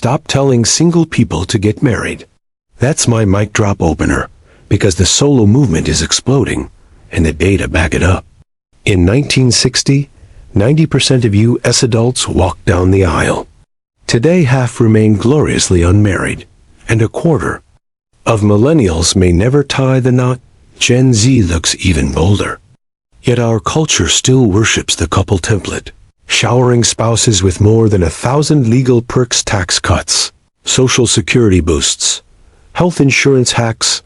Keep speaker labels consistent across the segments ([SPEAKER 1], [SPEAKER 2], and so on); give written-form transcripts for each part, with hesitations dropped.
[SPEAKER 1] Stop telling single people to get married. That's my mic drop opener, because the solo movement is exploding, and the data back it up. In 1960, 90% of U.S. adults walked down the aisle. Today, half remain gloriously unmarried, and a quarter of millennials may never tie the knot. Gen Z looks even bolder. Yet our culture still worships the couple template, showering spouses with more than 1,000 legal perks, tax cuts, social security boosts, health insurance hacks,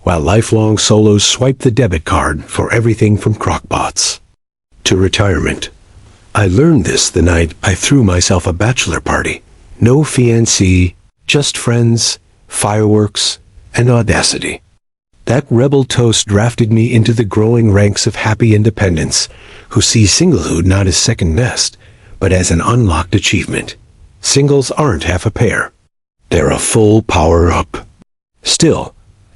[SPEAKER 1] while lifelong solos swipe the debit card for everything from crockpots to retirement. I learned this the night I threw myself a bachelor party. No fiancé, just friends, fireworks, and audacity. That rebel toast drafted me into the growing ranks of happy independents who see singlehood not as second best, but as an unlocked achievement. Singles aren't half a pair. They're a full power-up. Still,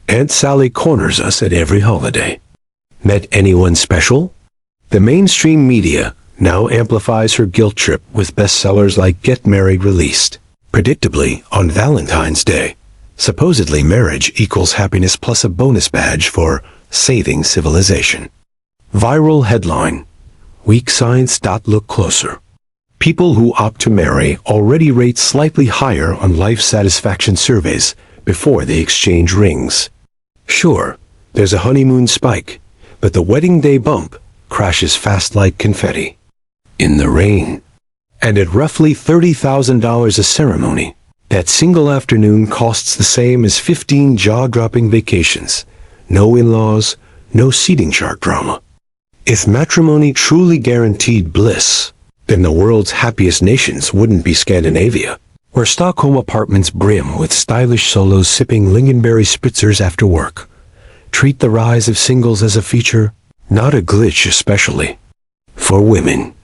[SPEAKER 1] Aunt Sally corners us at every holiday. Met anyone special? The mainstream media now amplifies her guilt trip with bestsellers like Get Married released, predictably, on Valentine's Day. Supposedly marriage equals happiness plus a bonus badge for saving civilization. Viral headline: Weak science. Look closer. People who opt to marry already rate slightly higher on life satisfaction surveys before they exchange rings. Sure, there's a honeymoon spike, but the wedding day bump crashes fast like confetti in the rain. And at roughly $30,000 a ceremony, that single afternoon costs the same as 15 jaw-dropping vacations. No in-laws, no seating chart drama. If matrimony truly guaranteed bliss, then the world's happiest nations wouldn't be Scandinavia, where Stockholm apartments brim with stylish solos sipping lingonberry spritzers after work. Treat the rise of singles as a feature, not a glitch, especially for women.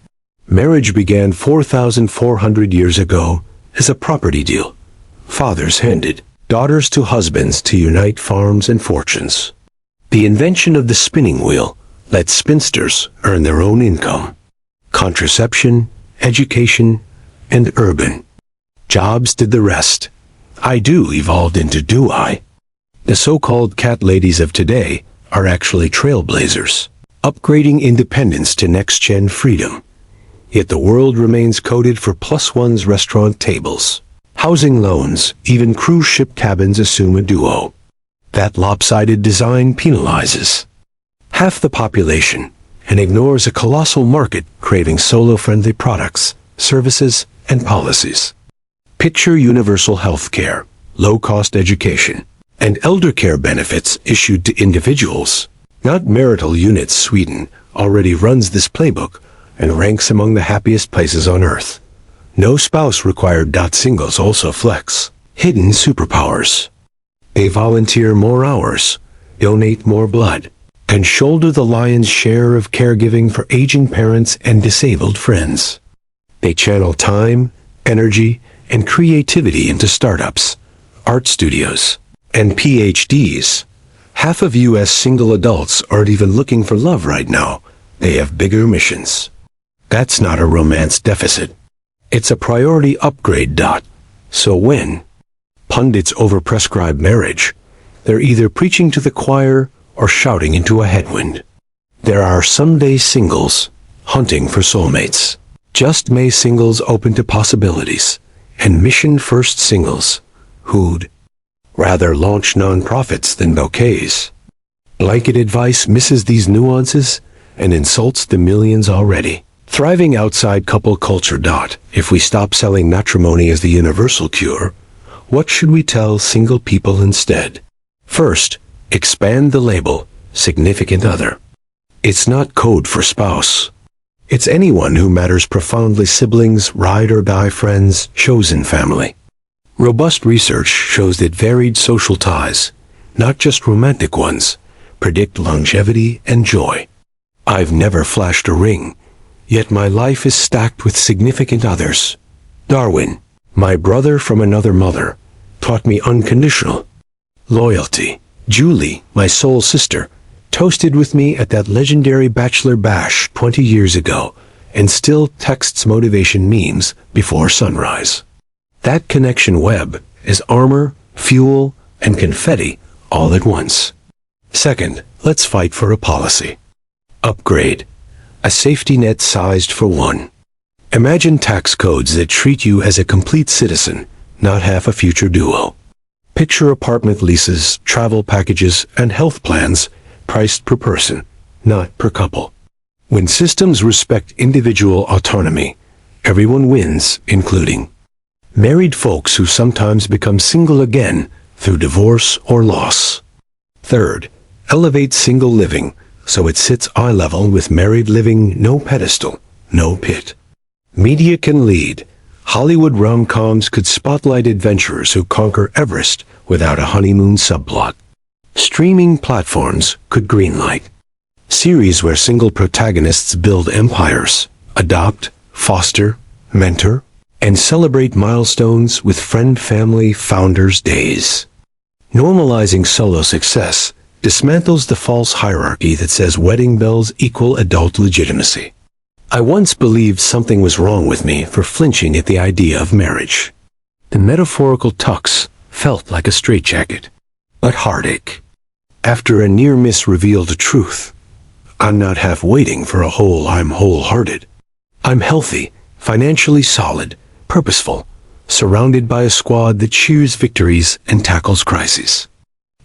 [SPEAKER 1] Marriage began 4,400 years ago as a property deal. Fathers handed daughters to husbands to unite farms and fortunes. The invention of the spinning wheel let spinsters earn their own income. Contraception, education, and urban jobs did the rest. I do evolved into do I. The so-called cat ladies of today are actually trailblazers, upgrading independence to next-gen freedom. Yet the world remains coded for +1's restaurant tables. Housing loans, even cruise ship cabins assume a duo. That lopsided design penalizes half the population and ignores a colossal market craving solo-friendly products, services, and policies. Picture universal health care, low-cost education, and elder care benefits issued to individuals, not marital units. Sweden already runs this playbook and ranks among the happiest places on earth. No spouse required. Singles also flex hidden superpowers. They volunteer more hours, donate more blood, and shoulder the lion's share of caregiving for aging parents and disabled friends. They channel time, energy, and creativity into startups, art studios, and PhDs. Half of U.S. single adults aren't even looking for love right now. They have bigger missions. That's not a romance deficit. It's a priority upgrade. So when pundits overprescribe marriage, they're either preaching to the choir or shouting into a headwind. There are someday singles hunting for soulmates, just May singles open to possibilities, and mission-first singles who'd rather launch nonprofits than bouquets. Blanket advice misses these nuances and insults the millions already thriving outside couple culture. If we stop selling matrimony as the universal cure, what should we tell single people instead? First, expand the label, significant other. It's not code for spouse. It's anyone who matters profoundly: siblings, ride or die friends, chosen family. Robust research shows that varied social ties, not just romantic ones, predict longevity and joy. I've never flashed a ring, yet my life is stacked with significant others. Darwin, my brother from another mother, taught me unconditional loyalty. Julie, my soul sister, toasted with me at that legendary Bachelor bash 20 years ago and still texts motivation memes before sunrise. That connection web is armor, fuel, and confetti all at once. Second, let's fight for a policy. Upgrade. A safety net sized for one. Imagine tax codes that treat you as a complete citizen, not half a future duo. Picture apartment leases, travel packages, and health plans priced per person, not per couple. When systems respect individual autonomy, everyone wins, including married folks who sometimes become single again through divorce or loss. Third, elevate single living so it sits eye level with married living, no pedestal, no pit. Media can lead. Hollywood rom-coms could spotlight adventurers who conquer Everest without a honeymoon subplot. Streaming platforms could greenlight series where single protagonists build empires, adopt, foster, mentor, and celebrate milestones with friend-family founders' days. Normalizing solo success dismantles the false hierarchy that says wedding bells equal adult legitimacy. I once believed something was wrong with me for flinching at the idea of marriage. The metaphorical tux felt like a straitjacket, but heartache. After a near-miss revealed the truth. I'm not half waiting for a whole, I'm wholehearted. I'm healthy, financially solid, purposeful, surrounded by a squad that cheers victories and tackles crises.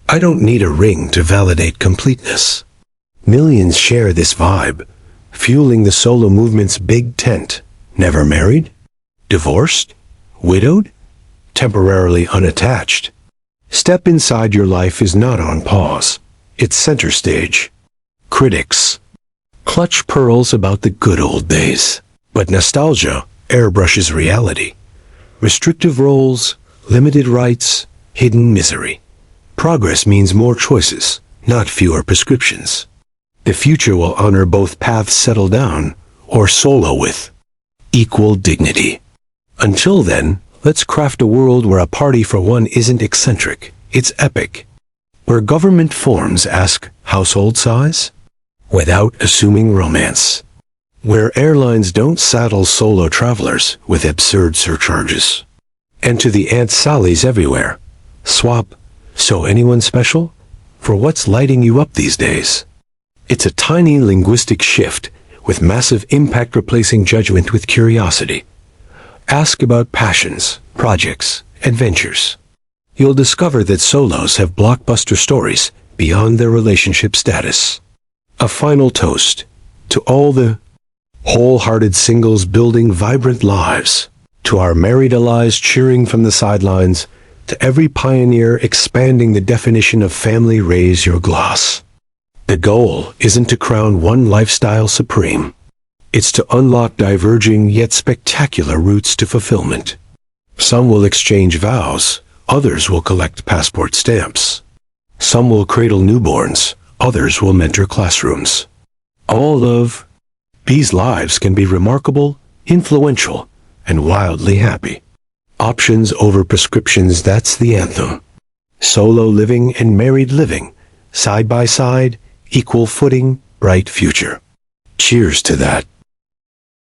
[SPEAKER 1] I don't need a ring to validate completeness. Millions share this vibe, fueling the solo movement's big tent. Never married? Divorced? Widowed? Temporarily unattached? Step inside your life is not on pause. It's center stage. Critics clutch pearls about the good old days, but nostalgia airbrushes reality. Restrictive roles, limited rights, hidden misery. Progress means more choices, not fewer prescriptions. The future will honor both paths settle down or solo with equal dignity. Until then, let's craft a world where a party for one isn't eccentric, it's epic. Where government forms ask household size without assuming romance. Where airlines don't saddle solo travelers with absurd surcharges. And to the Aunt Sallies everywhere, swap "So anyone special?" for what's lighting you up these days. It's a tiny linguistic shift with massive impact, replacing judgment with curiosity. Ask about passions, projects, adventures. You'll discover that solos have blockbuster stories beyond their relationship status. A final toast to all the wholehearted singles building vibrant lives, to our married allies cheering from the sidelines, to every pioneer expanding the definition of family. Raise your glass. The goal isn't to crown one lifestyle supreme. It's to unlock diverging yet spectacular routes to fulfillment. Some will exchange vows, others will collect passport stamps. Some will cradle newborns, others will mentor classrooms. All of these lives can be remarkable, influential, and wildly happy. Options over prescriptions, that's the anthem. Solo living and married living, side by side, equal footing, bright future. Cheers to that.